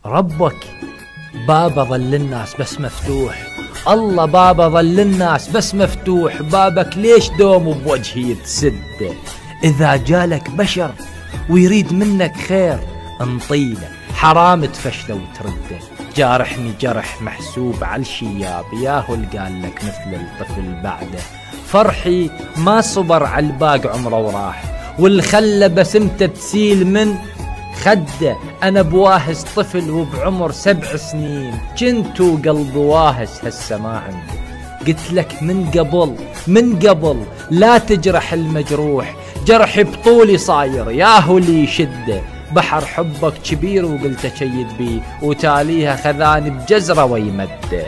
ربك بابه ظل الناس بس مفتوح، الله بابه ظل الناس بس مفتوح، بابك ليش دوم بوجهي تسد؟ إذا جالك بشر ويريد منك خير انطيله، حرام تفشله وترده. جارحني جرح محسوب على الشياب، ياهو قال لك مثل الطفل بعده. فرحي ما صبر على الباق عمره وراح، والخلة بسمته تسيل من خده. أنا بواهس طفل وبعمر 7 سنين، جنتو قلب واهس هسه ما عندي. قلت لك من قبل لا تجرح المجروح، جرحي بطولي صاير ياهو اللي يشده. بحر حبك كبير وقلت أشيد بيه، وتاليها خذاني بجزرة ويمده.